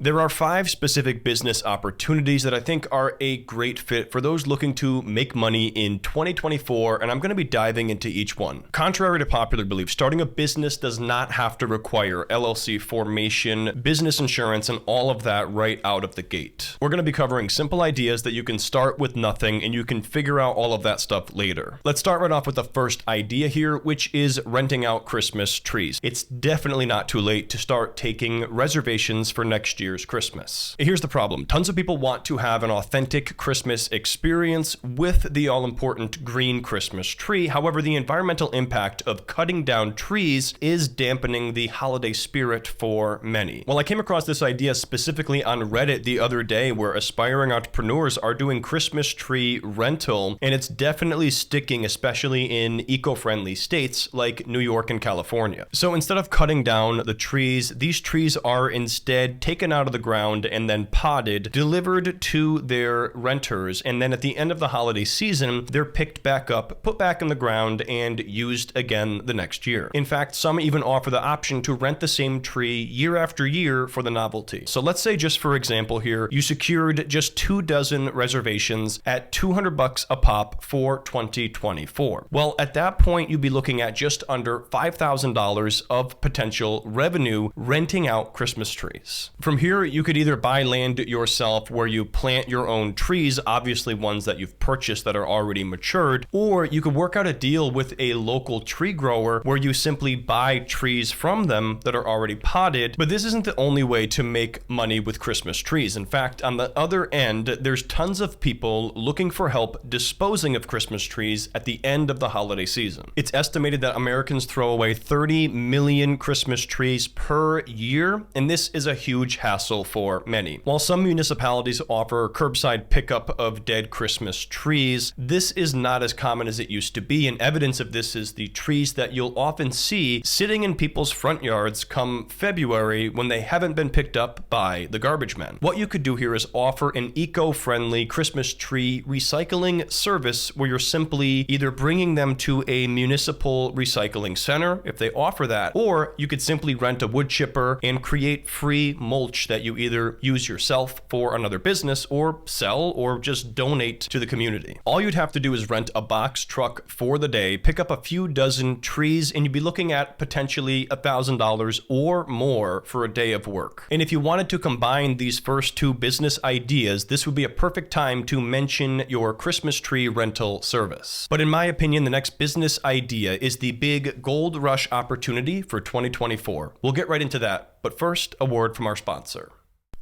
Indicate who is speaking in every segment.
Speaker 1: There are 5 specific business opportunities that I think are a great fit for those looking to make money in 2024, and I'm going to be diving into each one. Contrary to popular belief, starting a business does not have to require LLC formation, business insurance, and all of that right out of the gate. We're going to be covering simple ideas that you can start with nothing, and you can figure out all of that stuff later. Let's start right off with the first idea here, which is renting out Christmas trees. It's definitely not too late to start taking reservations for next year's Christmas. Here's the problem. Tons of people want to have an authentic Christmas experience with the all-important green Christmas tree. However, the environmental impact of cutting down trees is dampening the holiday spirit for many. Well, I came across this idea specifically on Reddit the other day where aspiring entrepreneurs are doing Christmas tree rental, and it's definitely sticking, especially in eco-friendly states like New York and California. So instead of cutting down the trees, these trees are instead taken out of the ground and then potted, delivered to their renters, and then at the end of the holiday season, they're picked back up, put back in the ground, and used again the next year. In fact, some even offer the option to rent the same tree year after year for the novelty. So let's say, just for example here, you secured just 24 reservations at $200 a pop for 2024. Well, at that point, you'd be looking at just under $5,000 of potential revenue renting out Christmas trees. From here, you could either buy land yourself where you plant your own trees, obviously ones that you've purchased that are already matured, or you could work out a deal with a local tree grower where you simply buy trees from them that are already potted. But this isn't the only way to make money with Christmas trees. In fact, on the other end, there's tons of people looking for help disposing of Christmas trees at the end of the holiday season. It's estimated that Americans throw away 30 million Christmas trees per year, and this is a huge hassle for many. While some municipalities offer curbside pickup of dead Christmas trees, this is not as common as it used to be, and evidence of this is the trees that you'll often see sitting in people's front yards come February when they haven't been picked up by the garbage men. What you could do here is offer an eco-friendly Christmas tree recycling service where you're simply either bringing them to a municipal recycling center, if they offer that, or you could simply rent a wood chipper and create free mulch that you either use yourself for another business or sell or just donate to the community. All you'd have to do is rent a box truck for the day, pick up a few dozen trees, and you'd be looking at potentially $1,000 or more for a day of work. And if you wanted to combine these first 2 business ideas, this would be a perfect time to mention your Christmas tree rental service. But in my opinion, the next business idea is the big gold rush opportunity for 2024. We'll get right into that, but first, a word from our sponsor.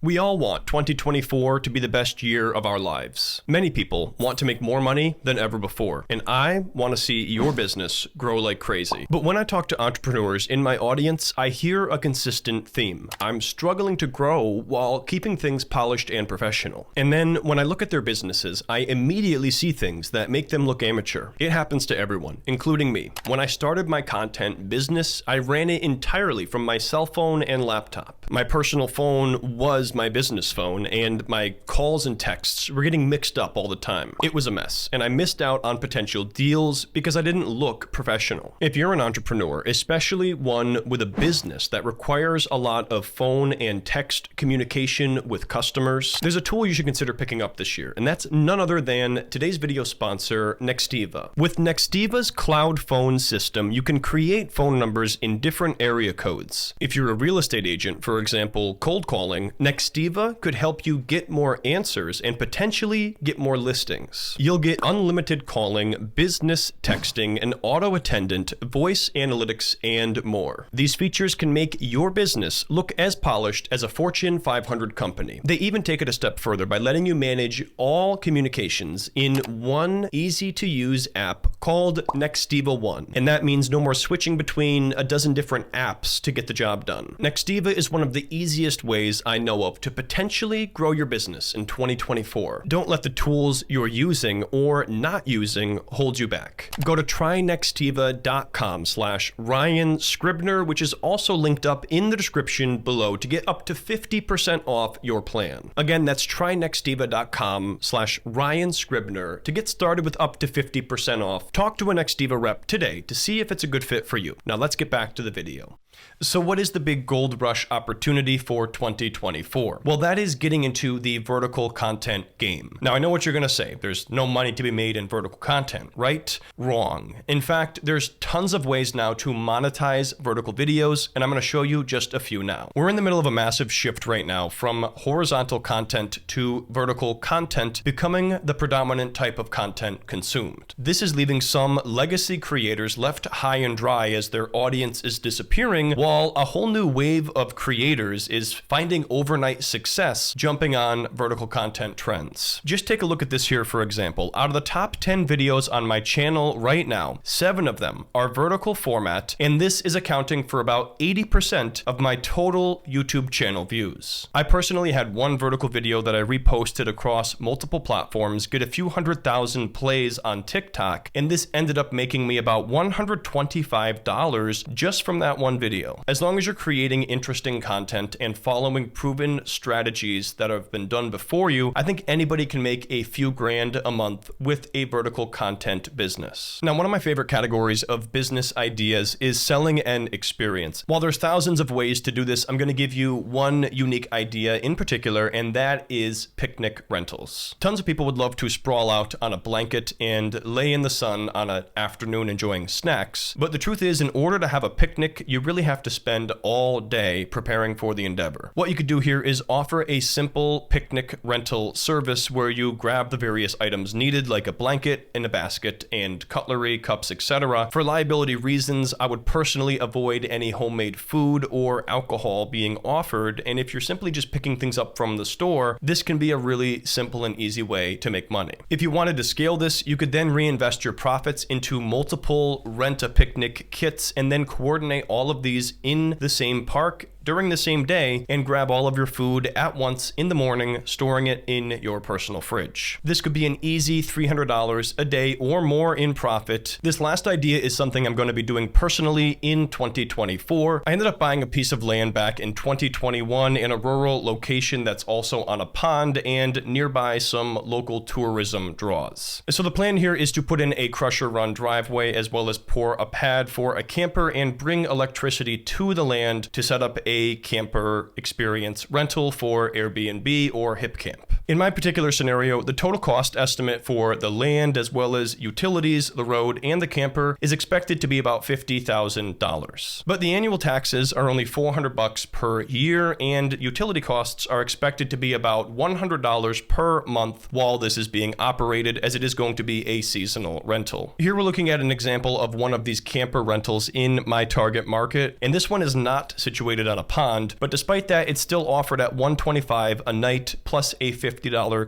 Speaker 1: We all want 2024 to be the best year of our lives. Many people want to make more money than ever before, and I want to see your business grow like crazy. But when I talk to entrepreneurs in my audience, I hear a consistent theme. I'm struggling to grow while keeping things polished and professional. And then when I look at their businesses, I immediately see things that make them look amateur. It happens to everyone, including me. When I started my content business, I ran it entirely from my cell phone and laptop. My personal phone was my business phone, and my calls and texts were getting mixed up all the time. It was a mess, and I missed out on potential deals because I didn't look professional. If you're an entrepreneur, especially one with a business that requires a lot of phone and text communication with customers, there's a tool you should consider picking up this year, and that's none other than today's video sponsor, Nextiva. With Nextiva's cloud phone system, you can create phone numbers in different area codes. If you're a real estate agent, for example, cold calling, Nextiva could help you get more answers and potentially get more listings. You'll get unlimited calling, business texting, an auto attendant, voice analytics, and more. These features can make your business look as polished as a Fortune 500 company. They even take it a step further by letting you manage all communications in one easy-to-use app called Nextiva One. And that means no more switching between a dozen different apps to get the job done. Nextiva is one of the easiest ways I know of to potentially grow your business in 2024. Don't let the tools you're using or not using hold you back. Go to trynextiva.com/Ryan Scribner, which is also linked up in the description below to get up to 50% off your plan. Again, that's trynextiva.com/Ryan Scribner to get started with up to 50% off. Talk to a Nextiva rep today to see if it's a good fit for you. Now let's get back to the video. So what is the big gold rush opportunity for 2024? Well, that is getting into the vertical content game. Now, I know what you're going to say. There's no money to be made in vertical content, right? Wrong. In fact, there's tons of ways now to monetize vertical videos, and I'm going to show you just a few now. We're in the middle of a massive shift right now from horizontal content to vertical content becoming the predominant type of content consumed. This is leaving some legacy creators left high and dry as their audience is disappearing, while a whole new wave of creators is finding overnight success jumping on vertical content trends. Just take a look at this here, for example. Out of the top 10 videos on my channel right now, 7 of them are vertical format, and this is accounting for about 80% of my total YouTube channel views. I personally had one vertical video that I reposted across multiple platforms, get a few 100,000 plays on TikTok, and this ended up making me about $125 just from that one video. As long as you're creating interesting content and following proven strategies that have been done before you, I think anybody can make a few grand a month with a vertical content business. Now, one of my favorite categories of business ideas is selling an experience. While there's thousands of ways to do this, I'm going to give you one unique idea in particular, and that is picnic rentals. Tons of people would love to sprawl out on a blanket and lay in the sun on an afternoon enjoying snacks, but the truth is, in order to have a picnic, you really have to spend all day preparing for the endeavor. What you could do here is offer a simple picnic rental service where you grab the various items needed, like a blanket and a basket and cutlery, cups, etc. For liability reasons, I would personally avoid any homemade food or alcohol being offered, and if you're simply just picking things up from the store, this can be a really simple and easy way to make money. If you wanted to scale this, you could then reinvest your profits into multiple rent-a-picnic kits and then coordinate all of these in the same park during the same day and grab all of your food at once in the morning, storing it in your personal fridge. This could be an easy $300 a day or more in profit. This last idea is something I'm going to be doing personally in 2024. I ended up buying a piece of land back in 2021 in a rural location that's also on a pond and nearby some local tourism draws. So the plan here is to put in a crusher run driveway as well as pour a pad for a camper and bring electricity to the land to set up a camper experience rental for Airbnb or HipCamp. In my particular scenario, the total cost estimate for the land as well as utilities, the road, and the camper is expected to be about $50,000. But the annual taxes are only $400 per year, and utility costs are expected to be about $100 per month while this is being operated, as it is going to be a seasonal rental. Here we're looking at an example of one of these camper rentals in my target market, and this one is not situated on a pond, but despite that, it's still offered at $125 a night plus a $50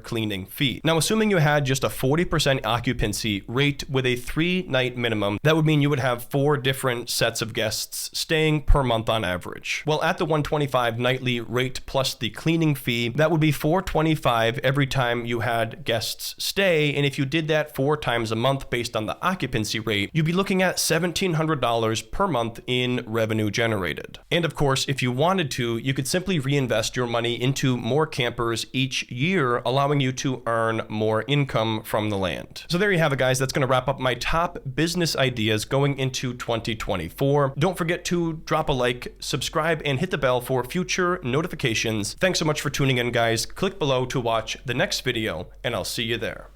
Speaker 1: cleaning fee. Now, assuming you had just a 40% occupancy rate with a 3-night minimum, that would mean you would have 4 different sets of guests staying per month on average. Well, at the $125 nightly rate plus the cleaning fee, that would be $425 every time you had guests stay, and if you did that 4 times a month based on the occupancy rate, you'd be looking at $1,700 per month in revenue generated. And of course, if you wanted to, you could simply reinvest your money into more campers each year, allowing you to earn more income from the land. So there you have it, guys. That's going to wrap up my top business ideas going into 2024. Don't forget to drop a like, subscribe, and hit the bell for future notifications. Thanks so much for tuning in, guys. Click below to watch the next video, and I'll see you there.